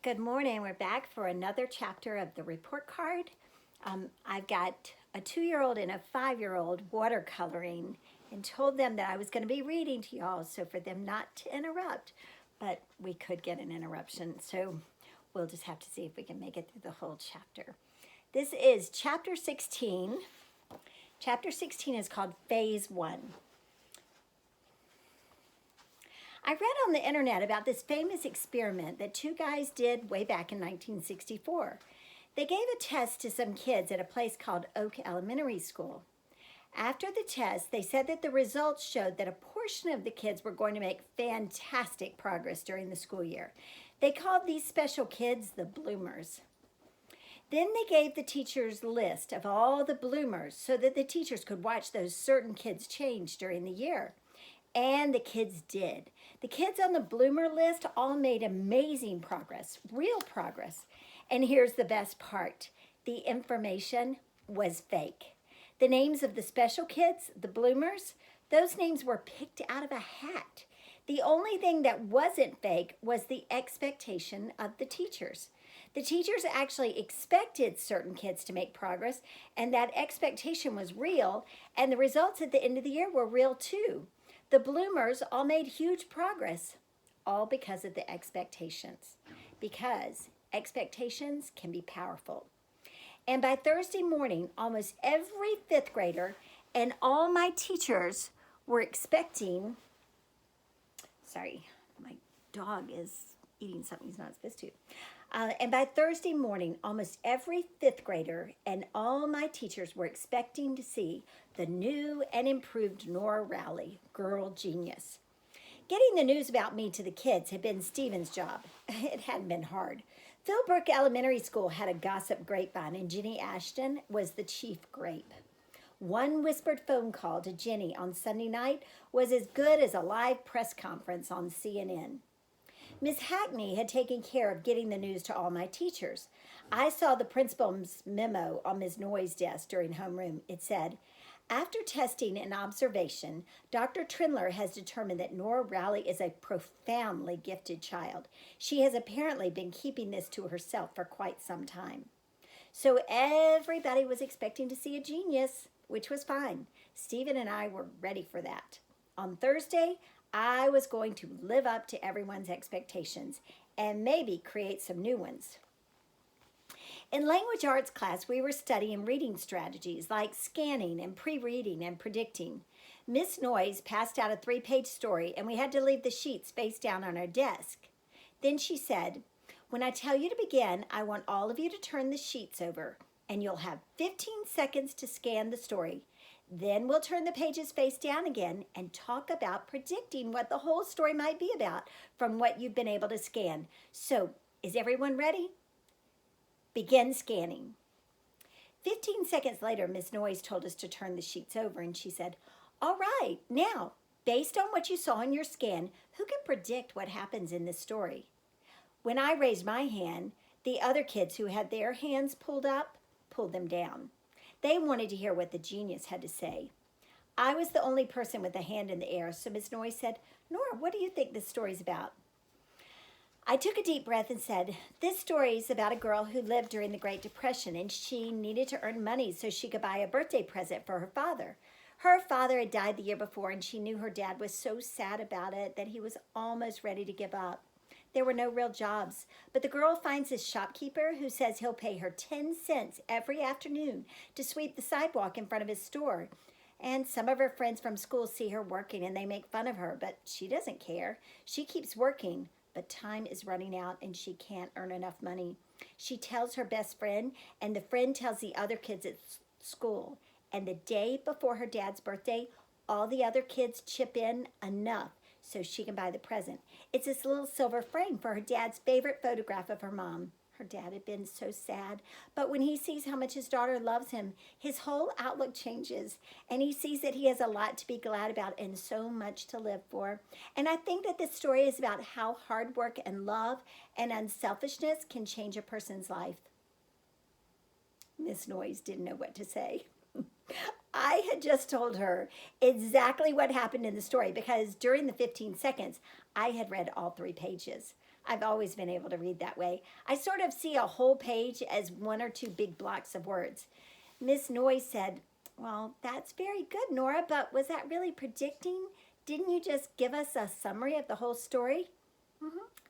Good morning. We're back for another chapter of the report card. I've got a 2-year-old and a 5-year-old watercoloring and told them that I was going to be reading to y'all, so for them not to interrupt, but we could get an interruption, so we'll just have to see if we can make it through the whole chapter. This is chapter 16. Chapter 16 is called Phase 1. I read on the internet about this famous experiment that two guys did way back in 1964. They gave a test to some kids at a place called Oak Elementary School. After the test, they said that the results showed that a portion of the kids were going to make fantastic progress during the school year. They called these special kids the bloomers. Then they gave the teachers a list of all the bloomers so that the teachers could watch those certain kids change during the year. And the kids did. The kids on the bloomer list all made amazing progress, real progress. And here's the best part. The information was fake. The names of the special kids, the bloomers, those names were picked out of a hat. The only thing that wasn't fake was the expectation of the teachers. The teachers actually expected certain kids to make progress, and that expectation was real, and the results at the end of the year were real too. The bloomers all made huge progress, all because of the expectations, because expectations can be powerful. And by Thursday morning, almost every fifth grader and all my teachers were expecting, sorry, my dog is eating something he's not supposed to. And by Thursday morning, almost every fifth grader and all my teachers were expecting to see the new and improved Nora Rowley, girl genius. Getting the news about me to the kids had been Stephen's job. It hadn't been hard. Philbrook Elementary School had a gossip grapevine, and Jenny Ashton was the chief grape. One whispered phone call to Jenny on Sunday night was as good as a live press conference on CNN. Miss Hackney had taken care of getting the news to all my teachers. I saw the principal's memo on Ms. Noy's desk during homeroom. It said, after testing and observation, Dr. Trindler has determined that Nora Rowley is a profoundly gifted child. She has apparently been keeping this to herself for quite some time. So everybody was expecting to see a genius, which was fine. Stephen and I were ready for that. On Thursday, I was going to live up to everyone's expectations and maybe create some new ones. In language arts class, we were studying reading strategies like scanning and pre-reading and predicting. Miss Noyes passed out a 3-page story and we had to leave the sheets face down on our desk. Then she said, when I tell you to begin, I want all of you to turn the sheets over and you'll have 15 seconds to scan the story. Then we'll turn the pages face down again and talk about predicting what the whole story might be about from what you've been able to scan. So, is everyone ready? Begin scanning. 15 seconds later, Miss Noyes told us to turn the sheets over and she said, all right, now, based on what you saw in your scan, who can predict what happens in this story? When I raised my hand, the other kids who had their hands pulled up, pulled them down. They wanted to hear what the genius had to say. I was the only person with a hand in the air, so Miss Noyes said, Nora, what do you think this story's about? I took a deep breath and said, this story is about a girl who lived during the Great Depression and she needed to earn money so she could buy a birthday present for her father. Her father had died the year before and she knew her dad was so sad about it that he was almost ready to give up. There were no real jobs, but the girl finds this shopkeeper who says he'll pay her 10 cents every afternoon to sweep the sidewalk in front of his store. And some of her friends from school see her working and they make fun of her, but she doesn't care. She keeps working, but time is running out and she can't earn enough money. She tells her best friend, and the friend tells the other kids at school. And the day before her dad's birthday, all the other kids chip in enough so she can buy the present. It's this little silver frame for her dad's favorite photograph of her mom. Her dad had been so sad, but when he sees how much his daughter loves him, his whole outlook changes, and he sees that he has a lot to be glad about and so much to live for. And I think that this story is about how hard work and love and unselfishness can change a person's life. Miss Noyes didn't know what to say. I had just told her exactly what happened in the story because during the 15 seconds, I had read all 3 pages. I've always been able to read that way. I sort of see a whole page as one or two big blocks of words. Miss Noy said, well, that's very good, Nora, but was that really predicting? Didn't you just give us a summary of the whole story?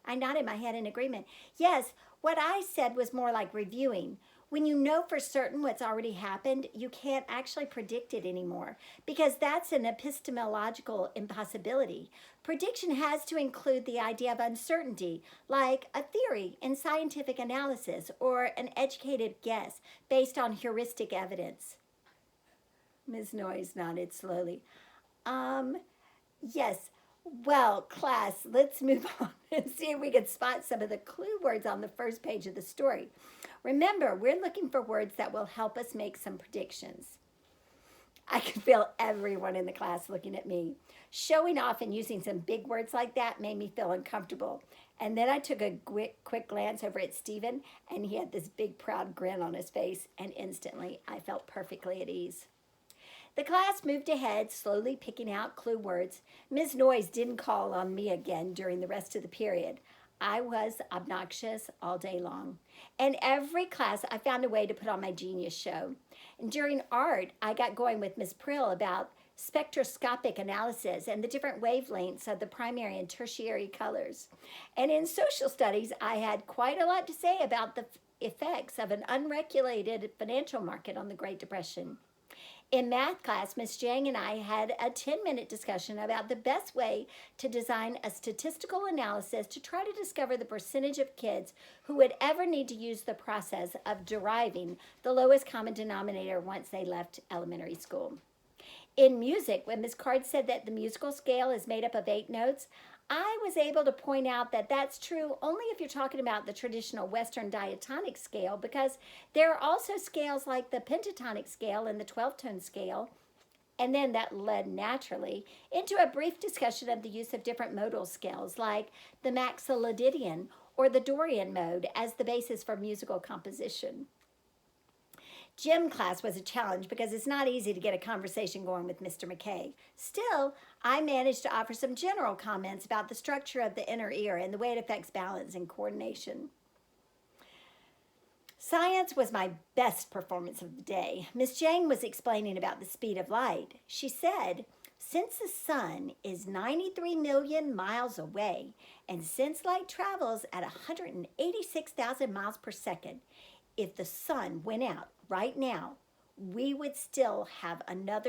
I nodded my head in agreement. Yes, what I said was more like reviewing. When you know for certain what's already happened, you can't actually predict it anymore because that's an epistemological impossibility. Prediction has to include the idea of uncertainty, like a theory in scientific analysis or an educated guess based on heuristic evidence. Ms. Noyes nodded slowly. Yes. Well, class, let's move on and see if we can spot some of the clue words on the first page of the story. Remember, we're looking for words that will help us make some predictions. I could feel everyone in the class looking at me. Showing off and using some big words like that made me feel uncomfortable. And then I took a quick glance over at Stephen, and he had this big proud grin on his face, and instantly I felt perfectly at ease. The class moved ahead, slowly picking out clue words. Ms. Noyes didn't call on me again during the rest of the period. I was obnoxious all day long. In every class, I found a way to put on my genius show. And during art, I got going with Ms. Prill about spectroscopic analysis and the different wavelengths of the primary and tertiary colors. And in social studies, I had quite a lot to say about the effects of an unregulated financial market on the Great Depression. In math class, Miss Jang and I had a 10-minute discussion about the best way to design a statistical analysis to try to discover the percentage of kids who would ever need to use the process of deriving the lowest common denominator once they left elementary school. In music, when Ms. Card said that the musical scale is made up of 8 notes, I was able to point out that that's true only if you're talking about the traditional Western diatonic scale, because there are also scales like the pentatonic scale and the 12-tone scale. And then that led naturally into a brief discussion of the use of different modal scales like the Maxillodidian or the Dorian mode as the basis for musical composition. Gym class was a challenge because it's not easy to get a conversation going with Mr. McKay. Still, I managed to offer some general comments about the structure of the inner ear and the way it affects balance and coordination. Science was my best performance of the day. Miss Jang was explaining about the speed of light. She said, since the sun is 93 million miles away, and since light travels at 186,000 miles per second, if the sun went out right now, we would still have another